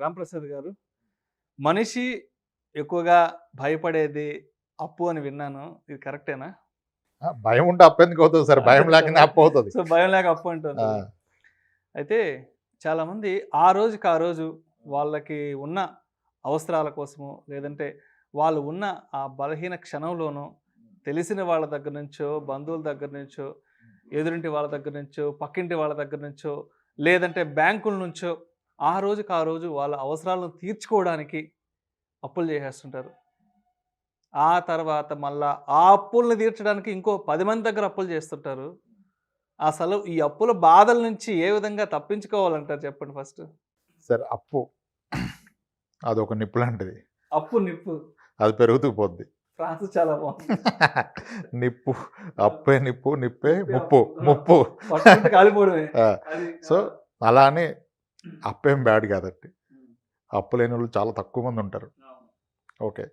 రాంప్రసాద్ గారు, మనిషి ఎక్కువగా భయపడేది అప్పు అని విన్నాను. ఇది కరెక్టేనా? భయం ఉంటే అప్పు ఎందుకు అవుతుంది సార్? భయం లేకనే అప్పు అవుతుంది. సో, భయం లేక అప్పు అంటారు. అయితే చాలామంది ఆ రోజుకి ఆ రోజు వాళ్ళకి ఉన్న అవసరాల కోసమో, లేదంటే వాళ్ళు ఉన్న ఆ బలహీన క్షణంలోనో తెలిసిన వాళ్ళ దగ్గర నుంచో, బంధువుల దగ్గర నుంచో, ఎదురింటి వాళ్ళ దగ్గర నుంచో, పక్కింటి వాళ్ళ దగ్గర నుంచో, లేదంటే బ్యాంకుల నుంచో ఆ రోజుకి ఆ రోజు వాళ్ళ అవసరాలను తీర్చుకోవడానికి అప్పులు చేసేస్తుంటారు. ఆ తర్వాత మళ్ళా ఆ అప్పుల్ని తీర్చడానికి ఇంకో 10 మంది దగ్గర అప్పులు చేస్తుంటారు. అసలు ఈ అప్పుల బాధల నుంచి ఏ విధంగా తప్పించుకోవాలంటారు చెప్పండి ఫస్ట్? సార్ అప్పు అదొక నిప్పు లాంటిది. అప్పు నిప్పు. అది పెరుగుతూ పోద్ది. ప్రాసెస్ చాలా బాగుంది. నిప్పు, అప్పే నిప్పు, నిప్పే ముప్పు, ముప్పు. పట్టుకుంటే కాలిపోవడమే. సో అలా అని అప్పేం బ్యాడ్ కాదండి. అప్పు లేని వాళ్ళు చాలా తక్కువ మంది ఉంటారు. ఓకే,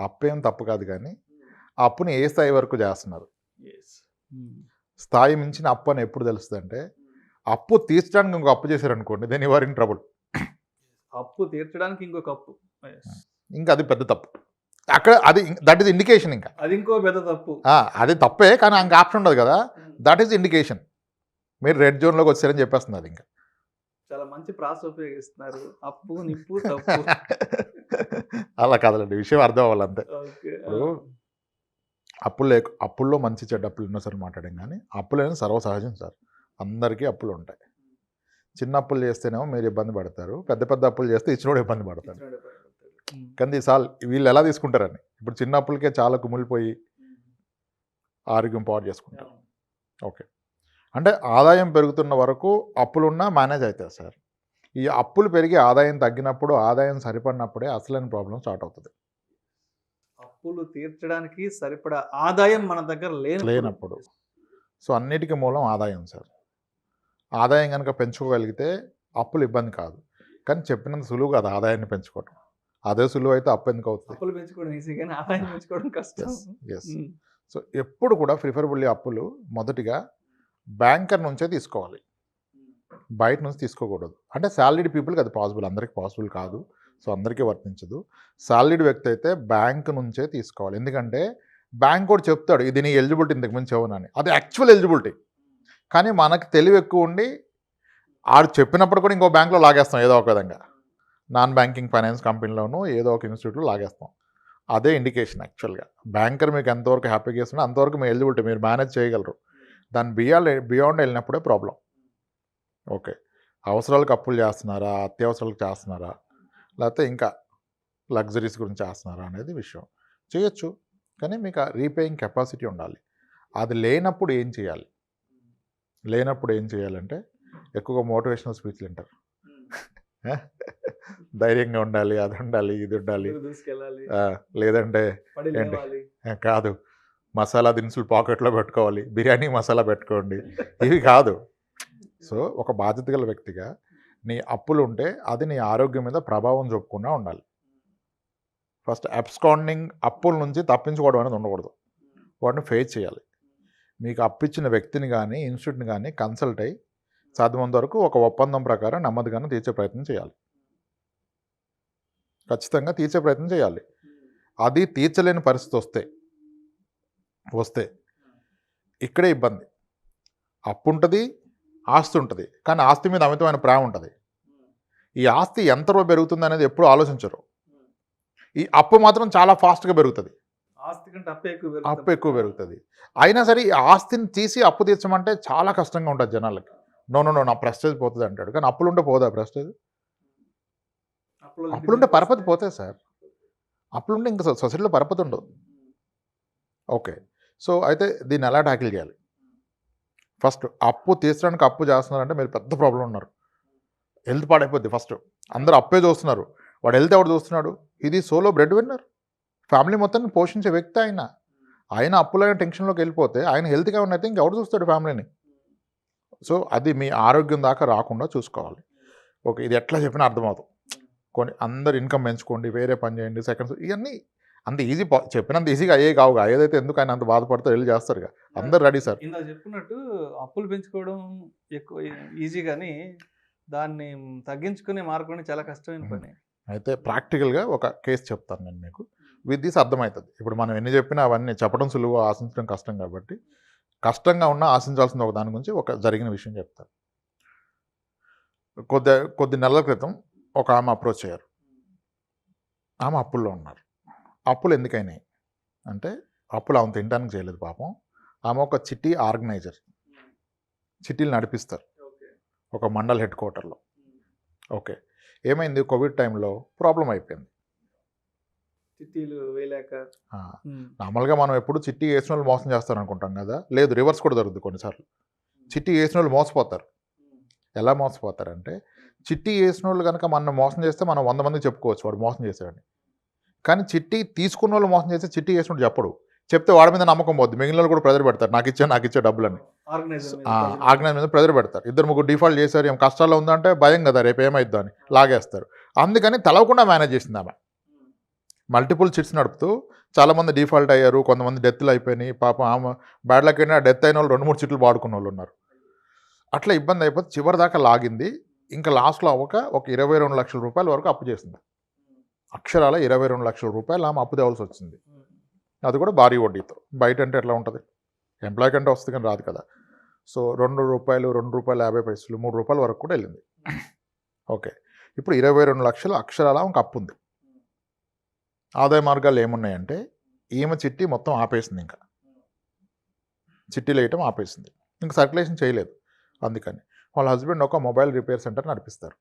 అప్పేం తప్పు కాదు, కానీ ఆ అప్పుని ఏ స్థాయి వరకు చేస్తున్నారు? స్థాయి మించిన అప్పు అని ఎప్పుడు తెలుస్తుంది అంటే, అప్పు తీర్చడానికి ఇంకొక అప్పు చేశారనుకోండి, then you are in trouble. అప్పు తీర్చడానికి ఇంకొక అప్పు, ఇంకా అది పెద్ద తప్పు. అక్కడ అది దట్ ఈస్ ఇండికేషన్. ఇంకా అది ఇంకో పెద్ద తప్పు. అది తప్పే, కానీ ఇంకా ఆప్షన్ ఉండదు కదా. That is indication. మీరు రెడ్ జోన్లోకి వచ్చారని చెప్పేస్తుంది అది. ఇంకా చాలా మంచి ప్రాసెస్ ఉపయోగిస్తున్నారు. అప్పు నిప్పు తప్పు. అలా కాదండి, విషయం అర్థం అవ్వాలి అంతే. ఇప్పుడు అప్పుల్లో మంచి చెడ్డ అప్పులు ఉన్నా సార్ మాట్లాడాం, కానీ అప్పులైనా సర్వసహజం సార్. అందరికీ అప్పులు ఉంటాయి. చిన్న అప్పులు చేస్తేనేమో మీరు ఇబ్బంది పడతారు, పెద్ద పెద్ద అప్పులు చేస్తే ఇచ్చినోడు ఇబ్బంది పడతారు. కానీ ఈసారి వీళ్ళు ఎలా తీసుకుంటారని, ఇప్పుడు చిన్న అప్పులకే చాలా కుమిలిపోయి ఆరోగ్యం పాడు చేసుకుంటారు. ఓకే, అంటే ఆదాయం పెరుగుతున్న వరకు అప్పులున్నా మేనేజ్ అవుతుంది సార్. ఈ అప్పులు పెరిగి ఆదాయం తగ్గినప్పుడు, ఆదాయం సరిపడినప్పుడే అసలైన ప్రాబ్లం స్టార్ట్ అవుతుంది. అప్పులు తీర్చడానికి సరిపడా ఆదాయం మన దగ్గర లేనప్పుడు. సో అన్నిటికీ మూలం ఆదాయం సార్. ఆదాయం కనుక పెంచుకోగలిగితే అప్పులు ఇబ్బంది కాదు, కానీ చెప్పినంత సులువు కాదు ఆదాయాన్ని పెంచుకోవడం. అదే సులువు అయితే అప్పు ఎందుకు అవుతుంది? అప్పులు పెంచుకోవడం ఈజీ, కానీ ఆదాయం పెంచుకోవడం కష్టం. సో ఎప్పుడు కూడా ప్రిఫరబుల్లీ అప్పులు మొదటిగా బ్యాంకర్ నుంచే తీసుకోవాలి, బయట నుంచి తీసుకోకూడదు. అంటే సాలరీడ్ పీపుల్కి అది పాసిబుల్, అందరికీ పాసిబుల్ కాదు, సో అందరికీ వర్తించదు. సాలరీడ్ వ్యక్తి అయితే బ్యాంక్ నుంచే తీసుకోవాలి. ఎందుకంటే బ్యాంక్ కూడా చెప్తాడు ఇది నీ ఎలిజిబిలిటీ ఇంతకు మించి అవునని, అది యాక్చువల్ ఎలిజిబిలిటీ. కానీ మనకు తెలివి ఎక్కువ ఉండి ఆడు చెప్పినప్పుడు కూడా ఇంకో బ్యాంక్లో లాగేస్తాం, ఏదో ఒక విధంగా నాన్ బ్యాంకింగ్ ఫైనాన్స్ కంపెనీలోనూ ఏదో ఒక ఇన్స్టిట్యూట్లో లాగేస్తాం. అదే ఇండికేషన్ యాక్చువల్గా. బ్యాంకర్ మీకు ఎంతవరకు హ్యాపీగా చేస్తున్నా అంతవరకు మీ ఎలిజిబిలిటీ, మీరు మేనేజ్ చేయగలరు. దాని బియాండ్ వెళ్ళినప్పుడే ప్రాబ్లం. ఓకే, అవసరాలకు అప్పులు చేస్తున్నారా, అత్యవసరాలకు చేస్తున్నారా, లేకపోతే ఇంకా లగ్జరీస్ గురించి చేస్తున్నారా అనేది విషయం. చేయొచ్చు, కానీ మీకు రీపేయింగ్ కెపాసిటీ ఉండాలి. అది లేనప్పుడు ఏం చేయాలి? లేనప్పుడు ఏం చేయాలంటే ఎక్కువగా మోటివేషనల్ స్పీచ్లు వింటారు. ధైర్యంగా ఉండాలి, అది ఉండాలి, ఇది ఉండాలి, లేదంటే కాదు మసాలా దినుసులు పాకెట్లో పెట్టుకోవాలి, బిర్యానీ మసాలా పెట్టుకోండి, ఇవి కాదు. సో ఒక బాధ్యత గల వ్యక్తిగా నీ అప్పులు ఉంటే అది నీ ఆరోగ్యం మీద ప్రభావం చూపకుండా ఉండాలి. ఫస్ట్ అబ్స్కాండింగ్, అప్పుల నుంచి తప్పించుకోవడం అనేది ఉండకూడదు, వాటిని ఫేస్ చేయాలి. మీకు అప్పిచ్చిన వ్యక్తిని కానీ ఇన్స్టిట్యూట్ని కానీ కన్సల్ట్ అయ్యి సాధ్యమైనంత వరకు ఒక ఒప్పందం ప్రకారం నెమ్మదిగానే తీర్చే ప్రయత్నం చేయాలి. ఖచ్చితంగా తీర్చే ప్రయత్నం చేయాలి. అది తీర్చలేని పరిస్థితి వస్తే ఇక్కడే ఇబ్బంది. అప్పు ఉంటుంది, ఆస్తి ఉంటుంది, కానీ ఆస్తి మీద అమితమైన ప్రేమ ఉంటుంది. ఈ ఆస్తి ఎంతలో పెరుగుతుంది అనేది ఎప్పుడు ఆలోచించరు. ఈ అప్పు మాత్రం చాలా ఫాస్ట్గా పెరుగుతుంది, అప్పు ఎక్కువ పెరుగుతుంది. అయినా సరే ఈ ఆస్తిని తీసి అప్పు తీర్చమంటే చాలా కష్టంగా ఉంటుంది జనాలకి. నో నా ప్రెస్టేజ్ పోతుంది అంటాడు, కానీ అప్పులుంటే పోదా ప్రెస్టేజ్? అప్పులుంటే పరపతి పోతాయి సార్. అప్పులుంటే ఇంకా సొసైటీలో పరపతి ఉండదు. ఓకే, సో అయితే దీన్ని ఎలా ట్యాకిల్ చేయాలి? ఫస్ట్ అప్పు తీర్చడానికి అప్పు చేస్తున్నారంటే మీరు పెద్ద ప్రాబ్లం ఉన్నారు. హెల్త్ పాడైపోద్ది. ఫస్ట్ అందరూ అప్పే చూస్తున్నారు, వాడు హెల్త్ ఎవడు చూస్తున్నాడు? ఇది సోలో బ్రెడ్ విన్నర్, ఫ్యామిలీ మొత్తాన్ని పోషించే వ్యక్తి. ఆయన అప్పులైన టెన్షన్లోకి వెళ్ళిపోతే ఆయన హెల్త్గా ఉన్నైతే ఇంకెవడు చూస్తాడు ఫ్యామిలీని? సో అది మీ ఆరోగ్యం దాకా రాకుండా చూసుకోవాలి. ఓకే, ఇది ఎట్లా చెప్పినా అర్థమవుతుంది. కొన్ని అందరు ఇన్కమ్ పెంచుకోండి, వేరే పని చేయండి, సెకండ్స్, ఇవన్నీ అంత ఈజీ, చెప్పినంత ఈజీగా అయ్యే కావుగా. ఏదైతే ఎందుకు ఆయన అంత బాధపడితే వెళ్ళి చేస్తారుగా, అందరు రెడీ సార్. ఇందాక చెప్పినట్టు అప్పులు పెంచుకోవడం ఎక్కువ ఈజీ, కానీ దాన్ని తగ్గించుకునే మార్గం చాలా కష్టమైన పని. అయితే ప్రాక్టికల్గా ఒక కేసు చెప్తాను నేను మీకు. విత్ దిస్ అర్థమవుతుంది. ఇప్పుడు మనం ఎన్ని చెప్పినా అవన్నీ చెప్పడం సులువు, ఆశించడం కష్టం కాబట్టి, కష్టంగా ఉన్నా ఆశించాల్సిన ఒక దాని గురించి ఒక జరిగిన విషయం చెప్తాను. కొద్ది నెలల క్రితం ఒక ఆమె అప్రోచ్ అయ్యారు. ఆమె అప్పుల్లో ఉన్నారు. అప్పులు ఎందుకైనాయి అంటే, అప్పులు ఆమె తినడానికి చేయలేదు పాపం. ఆమె ఒక చిట్టి ఆర్గనైజర్, చిట్టీలు నడిపిస్తారు ఒక మండల్ హెడ్ క్వార్టర్లో. ఓకే, ఏమైంది, కోవిడ్ టైంలో ప్రాబ్లం అయిపోయింది. చిట్టీలు వేయలేక నార్మల్గా మనం ఎప్పుడు చిట్టి వేసిన వాళ్ళు మోసం చేస్తారు అనుకుంటాం కదా, లేదు, రివర్స్ కూడా జరుగుతుంది కొన్నిసార్లు. చిట్టి వేసిన వాళ్ళు మోసపోతారు. ఎలా మోసపోతారంటే, చిట్టి వేసిన వాళ్ళు కనుక మనం మోసం చేస్తే మనం 100 మందికి చెప్పుకోవచ్చు వాడు మోసం చేశాడని. కానీ చిట్టి తీసుకున్న వాళ్ళు మోసం చేస్తే చిట్టి వేసినట్టు చెప్పడు. చెప్తే వాడి మీద నమ్మకం పోద్ది, మిగిలిన వాళ్ళు కూడా ప్రెజర్ పెడతారు, నాకు ఇచ్చే డబ్బులని. ఆర్గనైజర్ మీద ప్రెజర్ పెడతారు. 2-3 డిఫాల్ట్ చేశారు, ఏం కష్టాల్లో ఉందంటే భయం కదా, రేపు ఏమైద్దో అని లాగేస్తారు. అందుకని తెలవకుండా మేనేజ్ చేసింది ఆమె. మల్టిపుల్ చిట్స్ నడుపుతూ చాలామంది డిఫాల్ట్ అయ్యారు, కొంతమంది డెత్లు అయిపోయినాయి. పాపం ఆమె బ్యాడ్ లక్ అయినా డెత్ అయిన వాళ్ళు 2-3 చిట్లు వాడుకున్న వాళ్ళు ఉన్నారు. అట్లా ఇబ్బంది అయిపోతే చివరి దాకా లాగింది. ఇంకా లాస్ట్లో ఒక 22 లక్షల రూపాయల వరకు అప్పు చేసింది. అక్షరాల 22 లక్షల రూపాయలు ఆమె అప్పు తేవాల్సి వచ్చింది. అది కూడా భారీ వడ్డీతో. బయట అంటే ఎట్లా ఉంటుంది, ఎంప్లాయ్ కంటే వస్తుంది కానీ రాదు కదా. సో ₹2, ₹2.50, ₹3 వరకు కూడా వెళ్ళింది. ఓకే, ఇప్పుడు 22 లక్షలు అక్షరాల ఆమెకు అప్పు ఉంది. ఆదాయ మార్గాలు ఏమున్నాయంటే, ఈమె చిట్టి మొత్తం ఆపేసింది, ఇంకా చిట్టీలు వేయటం ఆపేసింది, ఇంకా సర్క్యులేషన్ చేయలేదు. అందుకని వాళ్ళ హస్బెండ్ ఒక మొబైల్ రిపేర్ సెంటర్ నడిపిస్తారు.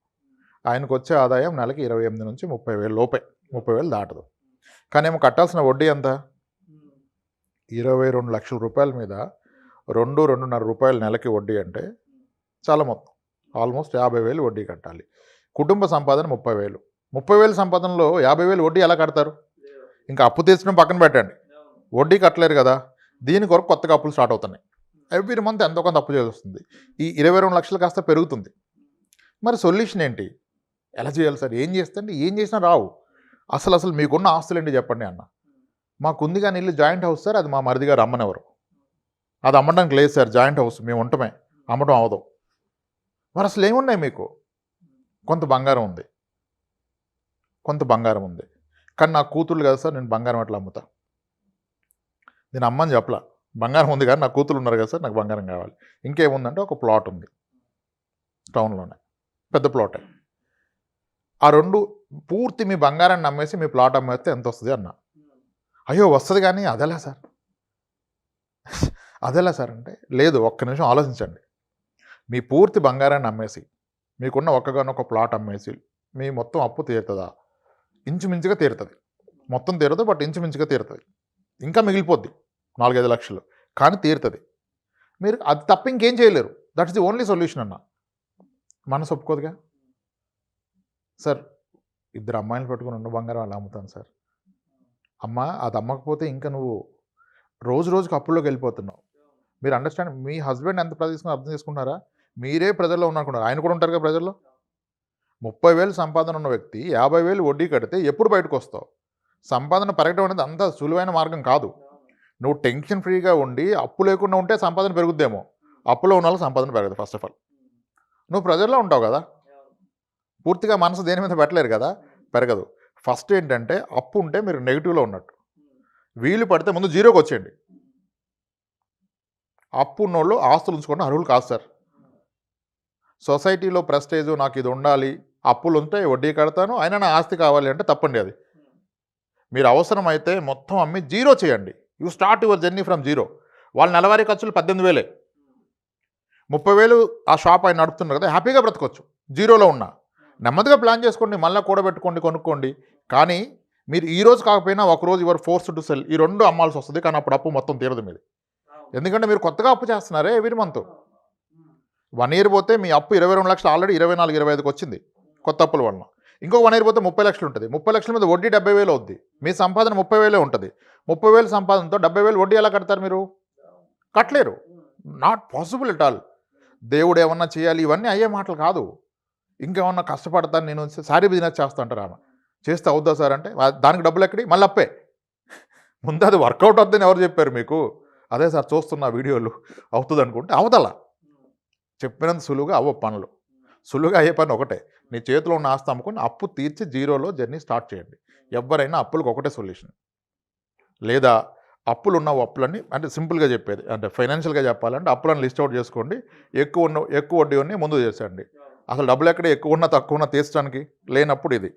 ఆయనకు వచ్చే ఆదాయం నెలకి 28 నుంచి 30,000 లోపే, 30,000 దాటదు. కానీ ఏమో కట్టాల్సిన వడ్డీ ఎంత, 22 లక్షల రూపాయల మీద ₹2-2.5 నెలకి వడ్డీ అంటే చాలా మొత్తం, ఆల్మోస్ట్ 50,000 వడ్డీ కట్టాలి. కుటుంబ సంపాదన 30,000. 30,000 సంపాదనలో 50,000 వడ్డీ ఎలా కడతారు? ఇంకా అప్పు తీర్చడం పక్కన పెట్టండి, వడ్డీ కట్టలేరు కదా. దీని కొరకు కొత్తగా అప్పులు స్టార్ట్ అవుతున్నాయి. ఎవ్రీ మంత్ ఎంతో కొంత అప్పు చేయాల్సి వస్తుంది. ఈ 22 లక్షలు కాస్త పెరుగుతుంది. మరి సొల్యూషన్ ఏంటి, ఎలా చేయాలి సార్, ఏం చేస్తే అంటే ఏం చేసినా రావు. అసలు మీకున్న ఆస్తులు ఏంటి చెప్పండి అన్న. మాకుంది కానీ ఇల్లు జాయింట్ హౌస్ సార్, అది మా మరిది గారు అమ్మనెవరు, అది అమ్మడానికి లేదు సార్, జాయింట్ హౌస్ మేము ఉండటమే, అమ్మటం అవదు. మరి అసలు ఏమున్నాయి మీకు? కొంత బంగారం ఉంది, కానీ నా కూతుళ్ళు కదా సార్, నేను బంగారం ఎట్లా అమ్ముతా, నేను అమ్మని చెప్పలా, బంగారం ఉంది కానీ నా కూతుళ్ళు ఉన్నారు కదా సార్, నాకు బంగారం కావాలి. ఇంకేముందంటే ఒక ప్లాట్ ఉంది టౌన్లోనే, పెద్ద ప్లాటే. ఆ 2 పూర్తి మీ బంగారాన్ని అమ్మేసి మీ ప్లాట్ అమ్మేస్తే ఎంత వస్తుంది అన్న. అయ్యో వస్తుంది కానీ అదెలా సార్ అంటే, లేదు, ఒక్క నిమిషం ఆలోచించండి. మీ పూర్తి బంగారాన్ని అమ్మేసి మీకున్న ఒక్కగానొక ప్లాట్ అమ్మేసి మీ మొత్తం అప్పు తీరుతుందా? ఇంచుమించుగా తీరుతుంది. మొత్తం తీరదు, బట్ ఇంచుమించుగా తీరుతుంది. ఇంకా మిగిలిపోద్ది 4-5 లక్షలు, కానీ తీరుతుంది. మీరు అది తప్ప ఇంకేం చేయలేరు. దట్స్ ది ఓన్లీ సొల్యూషన్ అన్న. మనసు ఒప్పుకోదుగా. సార్ 2 అమ్మాయిలు పెట్టుకుని ఉన్న బంగారం అలా అమ్ముతాను సార్. అమ్మ అది అమ్మకపోతే ఇంకా నువ్వు రోజుకి అప్పుల్లోకి వెళ్ళిపోతున్నావు. మీరు అండర్స్టాండ్, మీ హస్బెండ్ ఎంత తీసుకుని అర్థం చేసుకుంటున్నారా? మీరే ప్రజల్లో ఉన్నారనుకున్నారు, ఆయన కూడా ఉంటారు కదా ప్రజల్లో. 30,000 సంపాదన ఉన్న వ్యక్తి 50,000 వడ్డీ కడితే ఎప్పుడు బయటకు వస్తావు? సంపాదన పెరగడం అనేది అంత సులువైన మార్గం కాదు. నువ్వు టెన్షన్ ఫ్రీగా ఉండి అప్పు లేకుండా ఉంటే సంపాదన పెరుగుద్దేమో, అప్పులో ఉన్న వాళ్ళకి సంపాదన పెరగదు. ఫస్ట్ ఆఫ్ ఆల్ నువ్వు ప్రజల్లో ఉంటావు కదా, పూర్తిగా మనసు దేని మీద పెట్టలేరు కదా, పెరగదు. ఫస్ట్ ఏంటంటే, అప్పు ఉంటే మీరు నెగిటివ్లో ఉన్నట్టు. వీలు పడితే ముందు జీరోకి వచ్చేయండి. అప్పు ఉన్నోళ్ళు ఆస్తులు ఉంచుకోండి, అర్హులు కాదు సార్. సొసైటీలో ప్రెస్టేజ్, నాకు ఇది ఉండాలి, అప్పులు ఉంటే వడ్డీ కడతాను, అయినా నా ఆస్తి కావాలి అంటే తప్పండి అది. మీరు అవసరమైతే మొత్తం అమ్మి జీరో చేయండి. You start your journey from zero. వాళ్ళ నెలవారీ ఖర్చులు 18,000, 30,000 ఆ షాప్ ఆయన నడుపుతున్నారు కదా, హ్యాపీగా బ్రతకొచ్చు జీరోలో ఉన్నా. నెమ్మదిగా ప్లాన్ చేసుకోండి, మళ్ళీ కూడబెట్టుకోండి, కొనుక్కోండి. కానీ మీరు ఈ రోజు కాకపోయినా ఒకరోజు యువర్ ఫోర్స్ టు సెల్, ఈ 2 అమ్మాల్సి వస్తుంది. కానీ అప్పుడు అప్పు మొత్తం తీరదు మీది. ఎందుకంటే మీరు కొత్తగా అప్పు చేస్తున్నారే ఎవ్రీ మంత్. 1 ఇయర్ పోతే మీ అప్పు 22 లక్షలు ఆల్రెడీ 24-25కి వచ్చింది కొత్త అప్పుల వలన. ఇంకొక 1 ఇయర్ పోతే 30 లక్షలు ఉంటుంది. 30 లక్షల మీద వడ్డీ 70,000 అవుద్ది. మీ సంపాదన 30,000 ఉంటుంది. 30,000 సంపాదనతో 70,000 వడ్డీ ఎలా కడతారు మీరు? కట్టలేరు. Not possible at all. దేవుడు ఏమన్నా చేయాలి, ఇవన్నీ అయ్యే మాటలు కాదు. ఇంకేమన్నా కష్టపడతాను నేను, సారీ బిజినెస్ చేస్తా అంటారు ఆమె. చేస్తే అవుద్దా సార్ అంటే, దానికి డబ్బులు ఎక్కడి, మళ్ళీ అప్పే. ముందు అది వర్కౌట్ అవుద్దని ఎవరు చెప్పారు మీకు? అదే సార్ చూస్తున్న వీడియోలు, అవుతుంది అనుకుంటే అవతల చెప్పినంత సులువుగా అవ్వ పనులు. సులువుగా అయ్యే పని ఒకటే, నీ చేతిలో ఉన్న ఆస్తి అమ్ముకొని అప్పు తీర్చి జీరోలో జర్నీ స్టార్ట్ చేయండి. ఎవరైనా అప్పులకు ఒకటే సొల్యూషన్. లేదా అప్పులున్న అప్పులన్నీ, అంటే సింపుల్గా చెప్పేది, అంటే ఫైనాన్షియల్గా చెప్పాలంటే అప్పులను లిస్ట్ అవుట్ చేసుకోండి, ఎక్కువ వడ్డీ ఉన్నాయి ముందు చేసేయండి. అసలు డబ్బులు ఎక్కడ ఎక్కువ ఉన్నా తక్కువ ఉన్నా తీర్చడానికి లేనప్పుడు ఇది.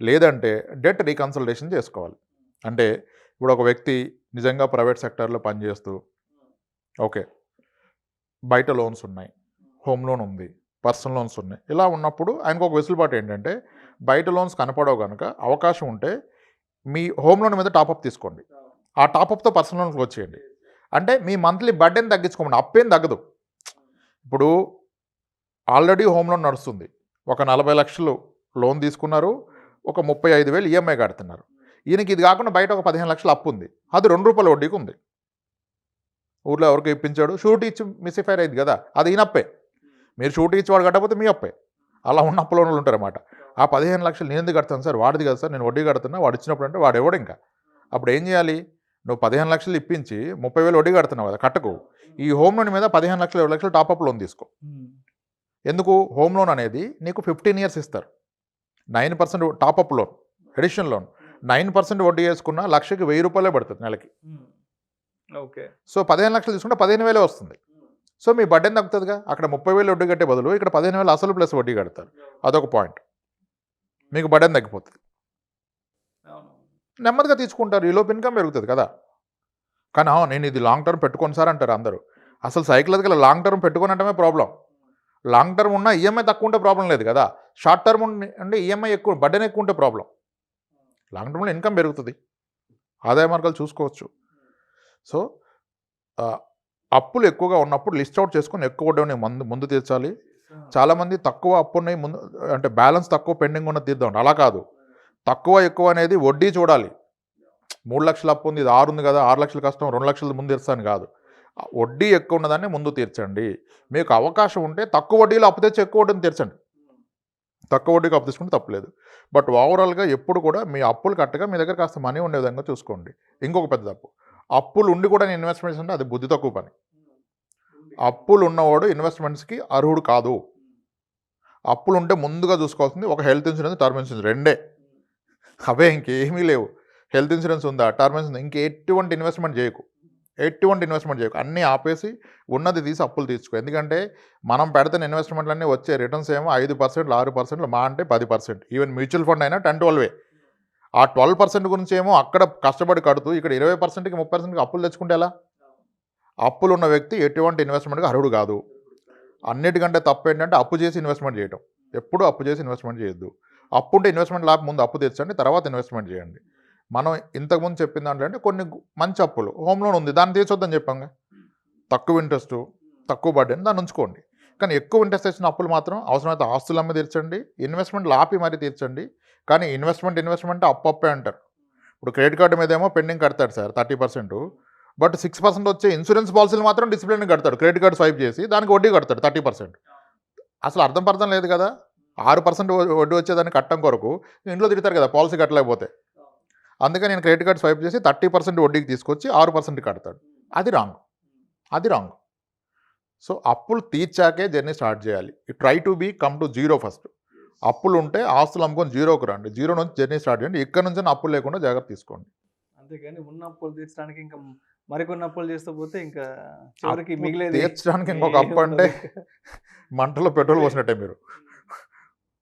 లేదంటే డెట్ రీకన్సల్టేషన్ చేసుకోవాలి. అంటే ఇప్పుడు ఒక వ్యక్తి నిజంగా ప్రైవేట్ సెక్టార్లో పనిచేస్తూ, ఓకే, బయట లోన్స్ ఉన్నాయి, హోమ్ లోన్ ఉంది, పర్సనల్ లోన్స్ ఉన్నాయి, ఇలా ఉన్నప్పుడు ఆయనకు ఒక వెసులుబాటు ఏంటంటే, బయట లోన్స్ కనపడవు కనుక అవకాశం ఉంటే మీ హోమ్ లోన్ మీద టాపప్ తీసుకోండి, ఆ టాపప్తో పర్సనల్ లోన్కి వచ్చేయండి. అంటే మీ మంత్లీ బడ్డెని తగ్గించుకోండి, అప్పేం తగ్గదు. ఇప్పుడు ఆల్రెడీ హోమ్ లోన్ నడుస్తుంది, ఒక 40 లక్షలు లోన్ తీసుకున్నారు, ఒక 35,000 ఈఎంఐ కడుతున్నారు. ఈయనకి ఇది కాకుండా బయట ఒక 15 లక్షలు అప్పు ఉంది, అది ₹2 వడ్డీకి ఉంది. ఊర్లో ఎవరికి ఇప్పించాడు, షూరిటీ ఇచ్చి మిస్ఫైర్ అయింది కదా, అది ఈయనప్పే. మీరు షూరిటీ ఇచ్చి వాడు కట్టకపోతే మీ అప్పే. అలా ఉన్న అప్పులో వాళ్ళు ఉంటారన్నమాట. ఆ 15 లక్షలు నేను ఎందుకు కడతాను సార్, వాడిది కదా సార్, నేను వడ్డీ కడుతున్నా, వాడు ఇచ్చినప్పుడు అంటే వాడు ఎవడు ఇంకా. అప్పుడు ఏం చేయాలి, నువ్వు 15 లక్షలు ఇప్పించి 30,000 వడ్డీ కడుతున్నావు కదా, కట్టకు. ఈ హోమ్ లోన్ మీద 15 లక్షలు 20 లక్షలు టాపప్ లోన్ తీసుకో. ఎందుకు, హోమ్ లోన్ అనేది నీకు 15 years ఇస్తారు, 9% టాపప్ లోన్, ఎడిషన్ లోన్, 9% వడ్డీ వేసుకున్న లక్షకి ₹1000 పడుతుంది నెలకి. ఓకే. సో 15 లక్షలు తీసుకుంటే 15,000 వస్తుంది. సో మీ బడ్డెన్ తగ్గుతుందిగా. అక్కడ 30,000 వడ్డీ కట్టే బదులు ఇక్కడ 15,000 అసలు ప్లస్ వడ్డీ కడతారు, అదొక పాయింట్. మీకు బడ్డెన్ తగ్గిపోతుంది, నెమ్మదిగా తీసుకుంటారు, ఈలోపు ఇన్కమ్ పెరుగుతుంది కదా. కానీ నేను ఇది లాంగ్ టర్మ్ పెట్టుకోను సార్ అంటారు అందరూ. అసలు సైకలాజికల్ లాంగ్ టర్మ్ పెట్టుకోనంటమే ప్రాబ్లం. లాంగ్ టర్మ్ ఉన్న ఈఎంఐ తక్కువ ఉంటే ప్రాబ్లం లేదు కదా, షార్ట్ టర్మ్ అంటే ఈఎంఐ ఎక్కువ, బడ్డెన్ ఎక్కువ ఉంటే ప్రాబ్లం. లాంగ్ టర్మ్లో ఇన్కమ్ పెరుగుతుంది, ఆదాయ మార్గాలు చూసుకోవచ్చు. సో అప్పులు ఎక్కువగా ఉన్నప్పుడు లిస్ట్ అవుట్ చేసుకొని ఎక్కువ వడ్డీ ముందు తీర్చాలి. చాలామంది తక్కువ అప్పు ఉన్నాయి ముందు, అంటే బ్యాలెన్స్ తక్కువ పెండింగ్ ఉన్నది తీద్దాం, అలా కాదు. తక్కువ ఎక్కువ అనేది వడ్డీ చూడాలి. 3 లక్షల అప్పు ఉంది, ఇది 6 ఉంది కదా, 6 లక్షలు కష్టం, 2 లక్షలు ముందు తీర్చాను కాదు, వడ్డీ ఎక్కువ ఉన్నదాన్ని ముందు తీర్చండి. మీకు అవకాశం ఉంటే తక్కువ వడ్డీలో అప్పు తెచ్చి ఎక్కువ వడ్డీని తీర్చండి, తక్కువ వడ్డీకి అప్పు తీసుకుంటే తప్పలేదు. బట్ ఓవరాల్గా ఎప్పుడు కూడా మీ అప్పులు కట్టగా మీ దగ్గర కాస్త మనీ ఉండే విధంగా చూసుకోండి. ఇంకొక పెద్ద తప్పు, అప్పులు ఉండి కూడా నేను ఇన్వెస్ట్మెంట్స్ అంటే అది బుద్ధి తక్కువ పని. అప్పులు ఉన్నవాడు ఇన్వెస్ట్మెంట్స్కి అర్హుడు కాదు. అప్పులు ఉంటే ముందుగా చూసుకోవాల్సింది ఒక హెల్త్ ఇన్సూరెన్స్, టర్మ్ ఇన్సూరెన్స్, రెండే. అవే, ఇంకేమీ లేవు. హెల్త్ ఇన్సూరెన్స్ ఉందా, టర్మ్ ఇన్సూరెన్స్, ఇంకెటువంటి ఇన్వెస్ట్మెంట్ చేయకు, అన్నీ ఆపేసి ఉన్నది తీసి అప్పులు తీర్చుకో. ఎందుకంటే మనం పెడుతున్న ఇన్వెస్ట్మెంట్లన్నీ వచ్చే రిటర్న్స్ ఏమో 5%, 6%, మా అంటే 10%. ఈవెన్ మ్యూచువల్ ఫండ్ అయినా 10-12. ఆ 12% గురించి ఏమో అక్కడ కష్టపడి కడుతూ ఇక్కడ 20%కి 30%కి అప్పులు తెచ్చుకుంటే ఎలా? అప్పులు ఉన్న వ్యక్తి ఎటువంటి ఇన్వెస్ట్మెంట్కి అర్హుడు కాదు. అన్నిటికంటే తప్పు ఏంటంటే అప్పు చేసి ఇన్వెస్ట్మెంట్ చేయడం. ఎప్పుడూ అప్పు చేసి ఇన్వెస్ట్మెంట్ చేయొద్దు. అప్పు ఉంటే ఇన్వెస్ట్మెంట్ లాభం ముందు అప్పు తెచ్చండి, తర్వాత ఇన్వెస్ట్మెంట్ చేయండి. మనం ఇంతకుముందు చెప్పిన దాంట్లో అంటే కొన్ని మంచి అప్పులు, హోమ్ లోన్ ఉంది, దాన్ని తీర్చొద్దని చెప్పాంగా. తక్కువ ఇంట్రెస్ట్, తక్కువ బడ్డెన్, దాన్ని ఉంచుకోండి. కానీ ఎక్కువ ఇంట్రెస్ట్ వచ్చిన అప్పులు మాత్రం అవసరమైతే ఆస్తులు అమ్మి తీర్చండి, ఇన్వెస్ట్మెంట్లు ఆపి మరీ తీర్చండి. కానీ ఇన్వెస్ట్మెంట్ అప్పే అంటారు. ఇప్పుడు క్రెడిట్ కార్డు మీద ఏమో పెండింగ్ కడతాడు సార్ 30%, బట్ 6% వచ్చే ఇన్సూరెన్స్ పాలసీలు మాత్రం డిసిప్లిన్ కడతాడు. క్రెడిట్ కార్డు స్వైప్ చేసి దానికి వడ్డీ కడతాడు 30%. అసలు అర్థం లేదు కదా. 6% వడ్డీ వచ్చేదాన్ని కట్టడం కొరకు ఇంట్లో తిడతారు కదా పాలసీ కట్టలేకపోతే. అందుకని నేను క్రెడిట్ కార్డు స్వైప్ చేసి 30% వడ్డీకి తీసుకొచ్చి 6% కడతాడు. అది రాంగ్. సో అప్పులు తీర్చాకే జర్నీ స్టార్ట్ చేయాలి. Try to come to zero first. అప్పులు ఉంటే ఆస్తులు అమ్ముకొని జీరోకి రండి, జీరో నుంచి జర్నీ స్టార్ట్ చేయండి. ఇక్కడ నుంచి అప్పులు లేకుండా జాగ్రత్త తీసుకోండి. అంతేగాని ఉన్న అప్పులు తీర్చడానికి ఇంకా మరికొన్ని అప్పులు చేస్తూ పోతే ఇంకా చివరికి మిగిలేదు. తీర్చడానికి ఇంకొక అప్పు అంటే మంటలో పెట్రోల్ పోసినట్టే, మీరు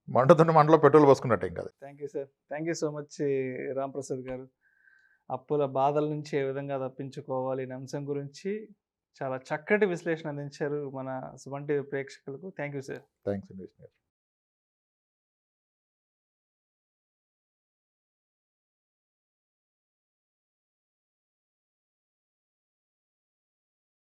మంటలో పెట్రోల్ పోసుకున్నట్టే ఇంకా. Thank you sir, thank you so much Ram Prasad గారు. అప్పుల బాధల నుంచి ఏ విధంగా తప్పించుకోవాలి అనే అంశం గురించి చాలా చక్కటి విశ్లేషణ అందించారు మన సుమన్ టీవీ ప్రేక్షకులకు. Thank you sir. థ్యాంక్స్ అండి.